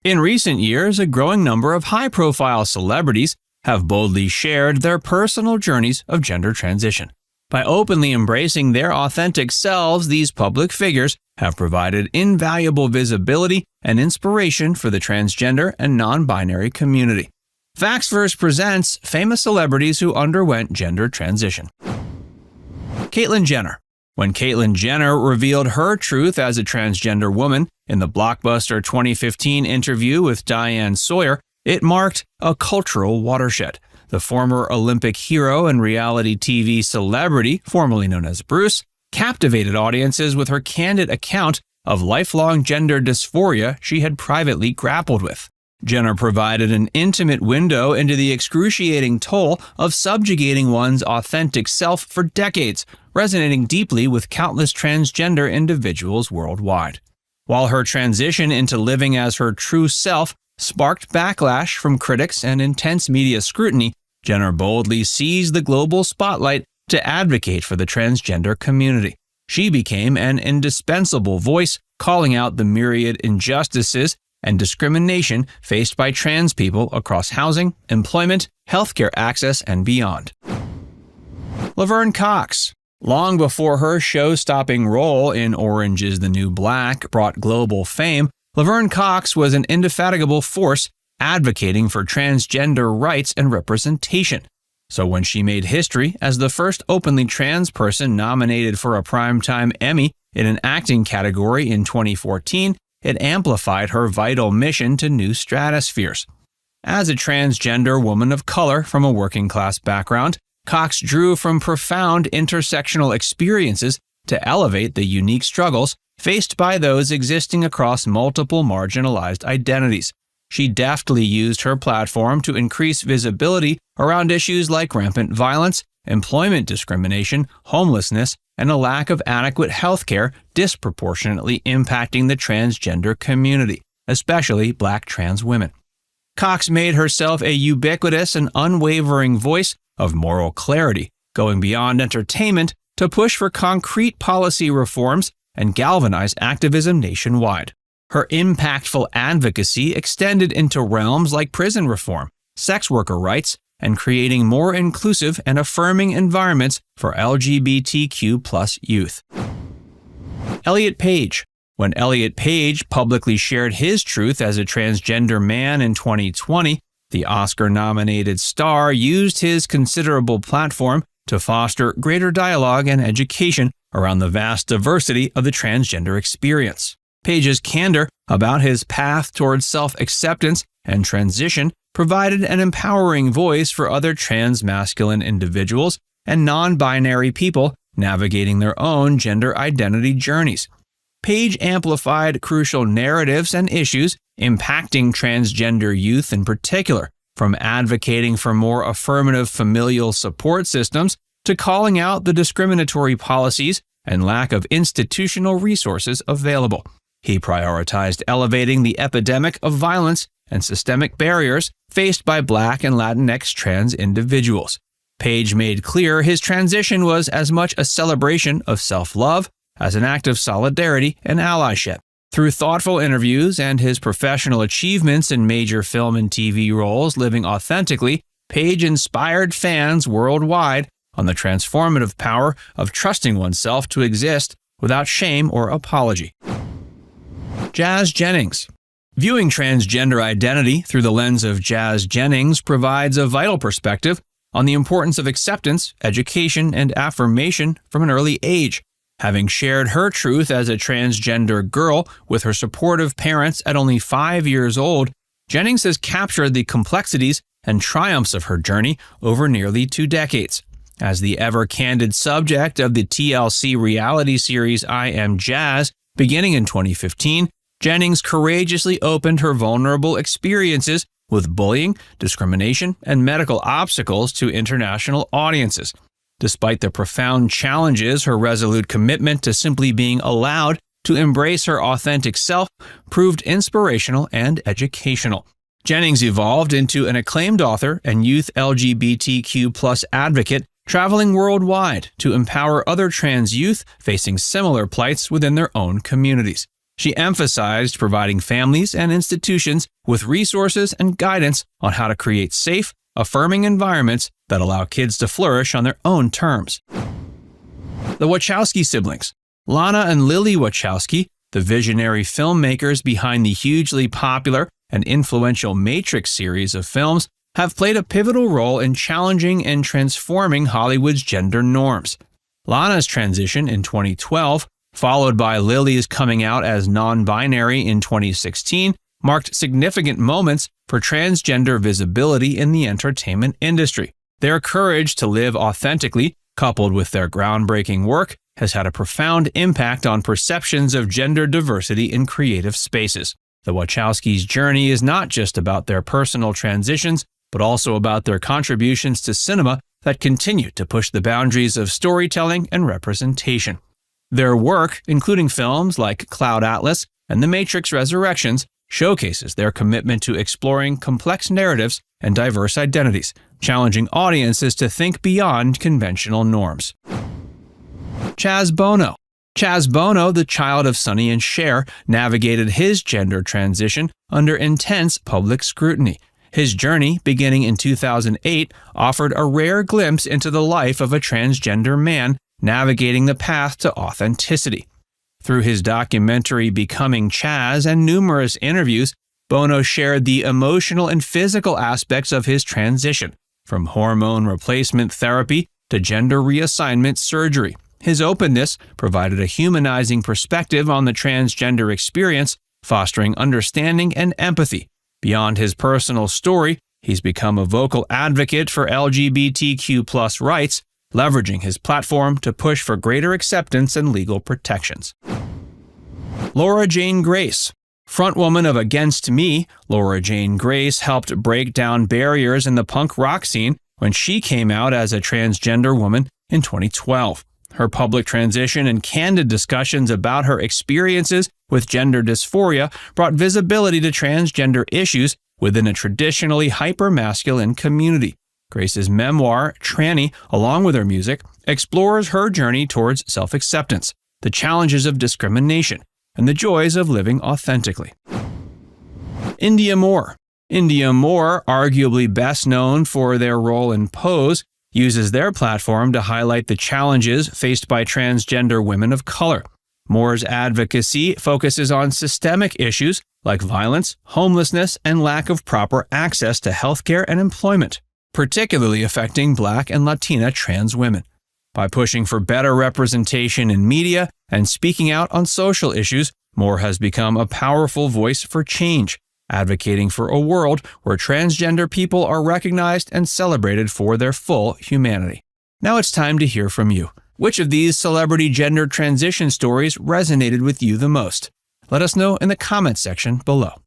In recent years, a growing number of high-profile celebrities have boldly shared their personal journeys of gender transition. By openly embracing their authentic selves, these public figures have provided invaluable visibility and inspiration for the transgender and non-binary community. Facts First presents famous celebrities who underwent gender transition. Caitlyn Jenner. When Caitlyn Jenner revealed her truth as a transgender woman in the blockbuster 2015 interview with Diane Sawyer, it marked a cultural watershed. The former Olympic hero and reality TV celebrity, formerly known as Bruce, captivated audiences with her candid account of lifelong gender dysphoria she had privately grappled with. Jenner provided an intimate window into the excruciating toll of subjugating one's authentic self for decades, resonating deeply with countless transgender individuals worldwide. While her transition into living as her true self sparked backlash from critics and intense media scrutiny, Jenner boldly seized the global spotlight to advocate for the transgender community. She became an indispensable voice, calling out the myriad injustices and discrimination faced by trans people across housing, employment, healthcare access, and beyond. Laverne Cox. Long before her show-stopping role in Orange is the New Black brought global fame, Laverne Cox was an indefatigable force advocating for transgender rights and representation. So when she made history as the first openly trans person nominated for a Primetime Emmy in an acting category in 2014, it amplified her vital mission to new stratospheres. As a transgender woman of color from a working-class background, Cox drew from profound intersectional experiences to elevate the unique struggles faced by those existing across multiple marginalized identities. She deftly used her platform to increase visibility around issues like rampant violence, employment discrimination, homelessness, and a lack of adequate health care disproportionately impacting the transgender community, especially Black trans women. Cox made herself a ubiquitous and unwavering voice of moral clarity, going beyond entertainment to push for concrete policy reforms and galvanize activism nationwide. Her impactful advocacy extended into realms like prison reform, sex worker rights, and creating more inclusive and affirming environments for LGBTQ+ youth. Elliot Page. When Elliot Page publicly shared his truth as a transgender man in 2020, the Oscar-nominated star used his considerable platform to foster greater dialogue and education around the vast diversity of the transgender experience. Page's candor about his path towards self-acceptance and transition provided an empowering voice for other trans-masculine individuals and non-binary people navigating their own gender identity journeys. Page amplified crucial narratives and issues impacting transgender youth in particular, from advocating for more affirmative familial support systems to calling out the discriminatory policies and lack of institutional resources available. He prioritized elevating the epidemic of violence and systemic barriers faced by Black and Latinx trans individuals. Page made clear his transition was as much a celebration of self-love as an act of solidarity and allyship. Through thoughtful interviews and his professional achievements in major film and TV roles living authentically, Page inspired fans worldwide on the transformative power of trusting oneself to exist without shame or apology. Jazz Jennings. Viewing transgender identity through the lens of Jazz Jennings provides a vital perspective on the importance of acceptance, education, and affirmation from an early age. Having shared her truth as a transgender girl with her supportive parents at only 5 years old, Jennings has captured the complexities and triumphs of her journey over nearly 2 decades. As the ever-candid subject of the TLC reality series I Am Jazz, beginning in 2015, Jennings courageously opened her vulnerable experiences with bullying, discrimination, and medical obstacles to international audiences. Despite the profound challenges, her resolute commitment to simply being allowed to embrace her authentic self proved inspirational and educational. Jennings evolved into an acclaimed author and youth LGBTQ+ advocate, traveling worldwide to empower other trans youth facing similar plights within their own communities. She emphasized providing families and institutions with resources and guidance on how to create safe, affirming environments that allow kids to flourish on their own terms. The Wachowski siblings. Lana and Lily Wachowski, the visionary filmmakers behind the hugely popular and influential Matrix series of films, have played a pivotal role in challenging and transforming Hollywood's gender norms. Lana's transition in 2012, followed by Lily's coming out as non-binary in 2016, marked significant moments for transgender visibility in the entertainment industry. Their courage to live authentically, coupled with their groundbreaking work, has had a profound impact on perceptions of gender diversity in creative spaces. The Wachowskis' journey is not just about their personal transitions, but also about their contributions to cinema that continue to push the boundaries of storytelling and representation. Their work, including films like Cloud Atlas and The Matrix Resurrections, showcases their commitment to exploring complex narratives and diverse identities, challenging audiences to think beyond conventional norms. Chaz Bono. Chaz Bono, the child of Sonny and Cher, navigated his gender transition under intense public scrutiny. His journey, beginning in 2008, offered a rare glimpse into the life of a transgender man navigating the path to authenticity. Through his documentary Becoming Chaz and numerous interviews, Bono shared the emotional and physical aspects of his transition, from hormone replacement therapy to gender reassignment surgery. His openness provided a humanizing perspective on the transgender experience, fostering understanding and empathy. Beyond his personal story, he's become a vocal advocate for LGBTQ+ rights, leveraging his platform to push for greater acceptance and legal protections. Laura Jane Grace. Frontwoman of Against Me, Laura Jane Grace helped break down barriers in the punk rock scene when she came out as a transgender woman in 2012. Her public transition and candid discussions about her experiences with gender dysphoria brought visibility to transgender issues within a traditionally hyper-masculine community. Grace's memoir, Tranny, along with her music, explores her journey towards self-acceptance, the challenges of discrimination, and the joys of living authentically. India Moore. India Moore, arguably best known for their role in Pose, uses their platform to highlight the challenges faced by transgender women of color. Moore's advocacy focuses on systemic issues like violence, homelessness, and lack of proper access to healthcare and employment, particularly affecting Black and Latina trans women. By pushing for better representation in media and speaking out on social issues, Moore has become a powerful voice for change, advocating for a world where transgender people are recognized and celebrated for their full humanity. Now it's time to hear from you. Which of these celebrity gender transition stories resonated with you the most? Let us know in the comments section below.